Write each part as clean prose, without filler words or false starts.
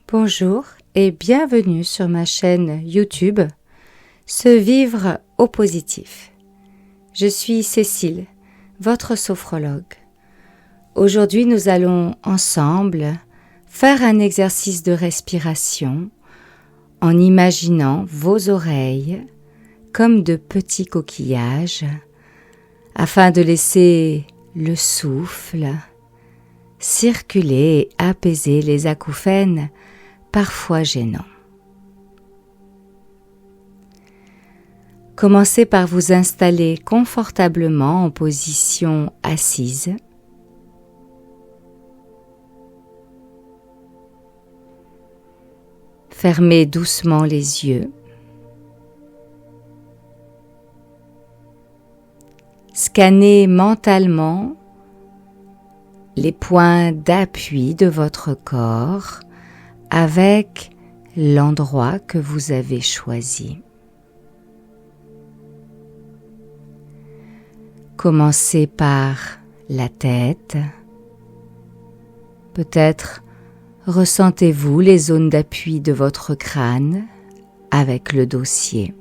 Bonjour et bienvenue sur ma chaîne YouTube Se vivre au positif. Je suis Cécile, votre sophrologue. Aujourd'hui, nous allons ensemble faire un exercice de respiration en imaginant vos oreilles comme de petits coquillages afin de laisser le souffle circuler et apaiser les acouphènes parfois gênants. Commencez par vous installer confortablement en position assise. Fermez doucement les yeux. Scannez mentalement les points d'appui de votre corps avec l'endroit que vous avez choisi. Commencez par la tête. Peut-être ressentez-vous les zones d'appui de votre crâne avec le dossier.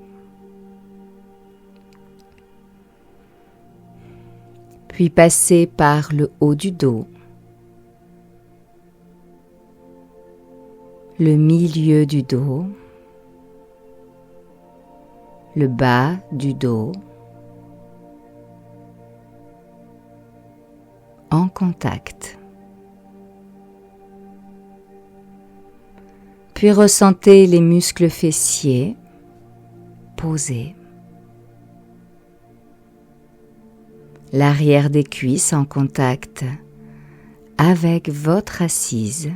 Puis passez par le haut du dos, le milieu du dos, le bas du dos, en contact. Puis ressentez les muscles fessiers posés. L'arrière des cuisses en contact avec votre assise.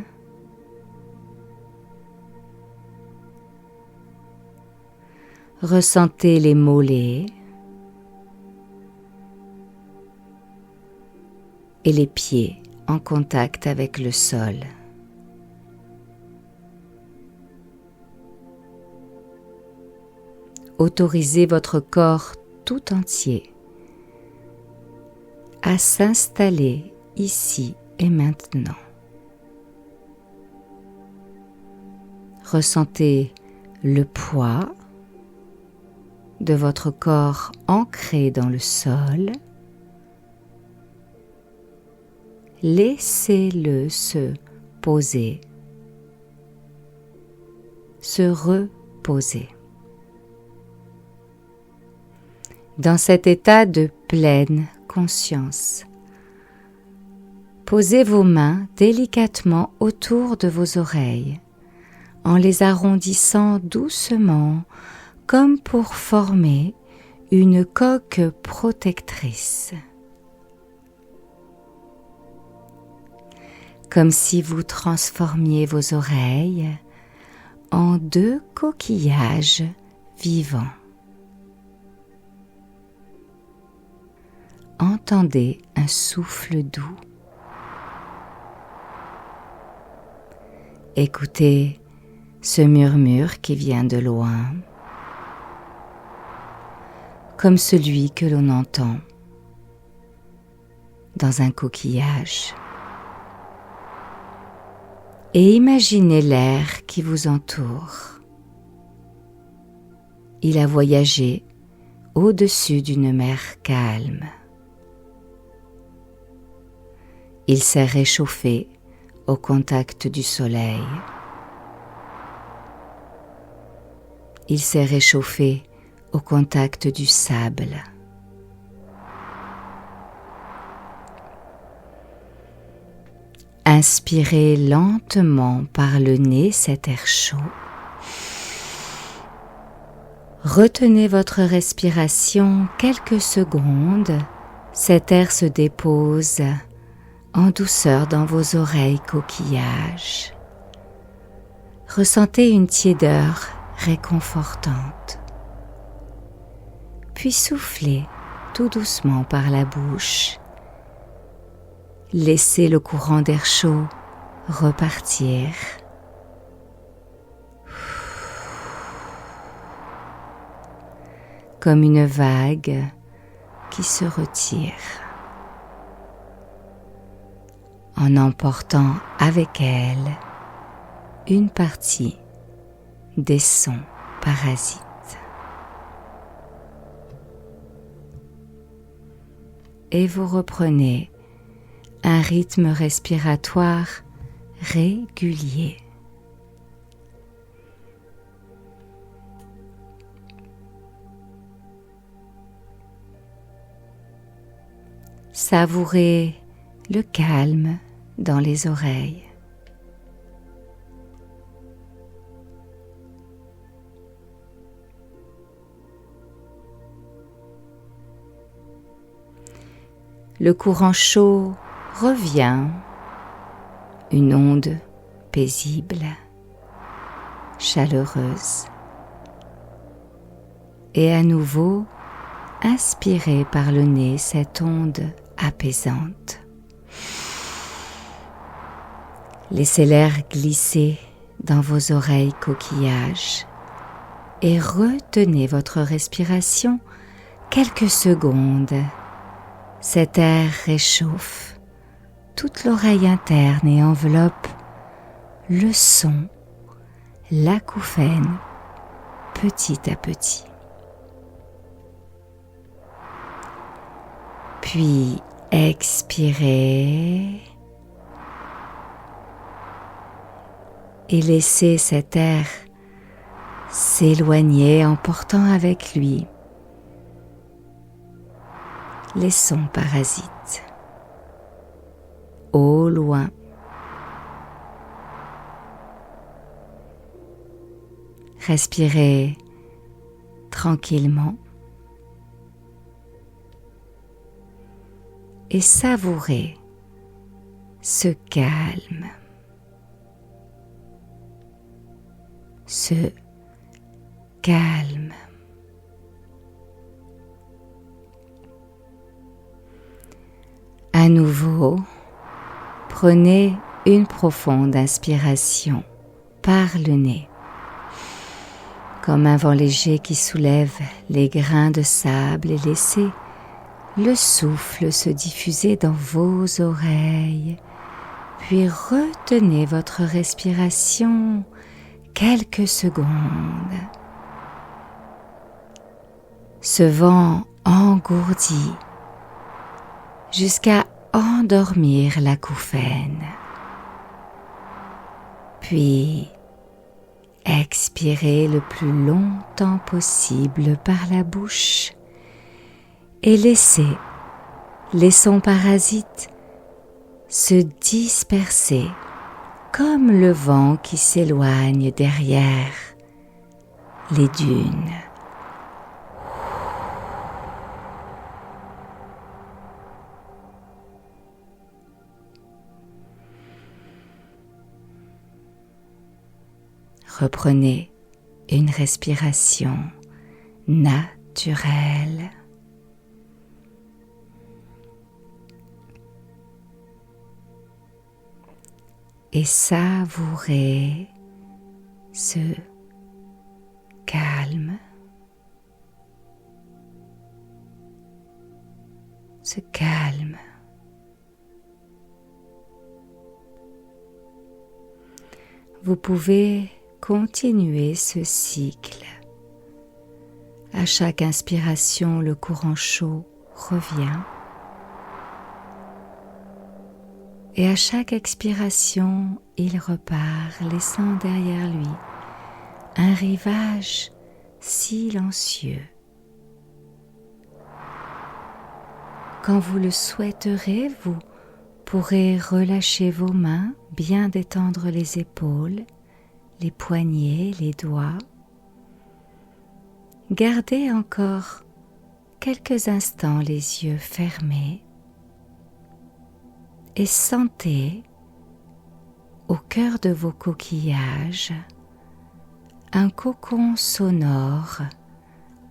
Ressentez les mollets et les pieds en contact avec le sol. Autorisez votre corps tout entier à s'installer ici et maintenant. Ressentez le poids de votre corps ancré dans le sol. Laissez-le se poser, se reposer. Dans cet état de pleine conscience, posez vos mains délicatement autour de vos oreilles, en les arrondissant doucement, comme pour former une coque protectrice. Comme si vous transformiez vos oreilles en deux coquillages vivants. Entendez un souffle doux. Écoutez ce murmure qui vient de loin, comme celui que l'on entend dans un coquillage. Et imaginez l'air qui vous entoure. Il a voyagé au-dessus d'une mer calme. Il s'est réchauffé au contact du soleil. Il s'est réchauffé au contact du sable. Inspirez lentement par le nez cet air chaud. Retenez votre respiration quelques secondes. Cet air se dépose en douceur dans vos oreilles coquillages. Ressentez une tiédeur réconfortante. Puis soufflez tout doucement par la bouche. Laissez le courant d'air chaud repartir. Comme une vague qui se retire, en emportant avec elle une partie des sons parasites. Et vous reprenez un rythme respiratoire régulier. Savourez le calme dans les oreilles. Le courant chaud revient, une onde paisible, chaleureuse. Et à nouveau, inspirez par le nez cette onde apaisante. Laissez l'air glisser dans vos oreilles coquillages et retenez votre respiration quelques secondes. Cet air réchauffe toute l'oreille interne et enveloppe le son, l'acouphène, petit à petit. Puis expirez et laissez cet air s'éloigner en portant avec lui les sons parasites au loin. Respirez tranquillement et savourez ce calme, ce calme. À nouveau, prenez une profonde inspiration par le nez, comme un vent léger qui soulève les grains de sable, et laissez le souffle se diffuser dans vos oreilles, puis retenez votre respiration quelques secondes. Ce vent engourdit jusqu'à endormir l'acouphène. Puis, expirez le plus longtemps possible par la bouche et laissez les sons parasites se disperser comme le vent qui s'éloigne derrière les dunes. Reprenez une respiration naturelle. Et savourez ce calme, ce calme. Vous pouvez continuer ce cycle. À chaque inspiration, le courant chaud revient. Et à chaque expiration, il repart, laissant derrière lui un rivage silencieux. Quand vous le souhaiterez, vous pourrez relâcher vos mains, bien détendre les épaules, les poignets, les doigts. Gardez encore quelques instants les yeux fermés et sentez au cœur de vos coquillages un cocon sonore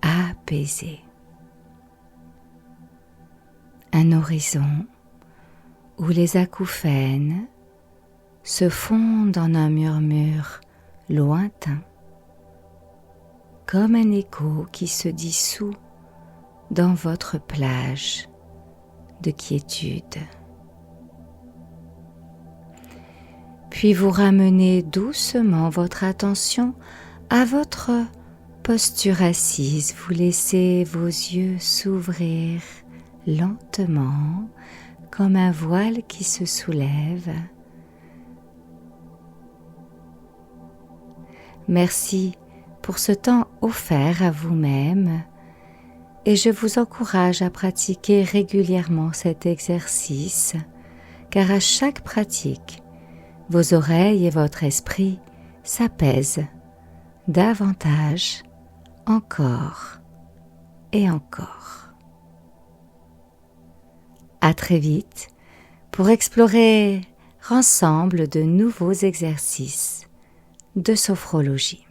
apaisé. Un horizon où les acouphènes se fondent en un murmure lointain, comme un écho qui se dissout dans votre plage de quiétude. Puis vous ramenez doucement votre attention à votre posture assise. Vous laissez vos yeux s'ouvrir lentement comme un voile qui se soulève. Merci pour ce temps offert à vous-même et je vous encourage à pratiquer régulièrement cet exercice car à chaque pratique, vos oreilles et votre esprit s'apaisent davantage, encore et encore. À très vite pour explorer ensemble de nouveaux exercices de sophrologie.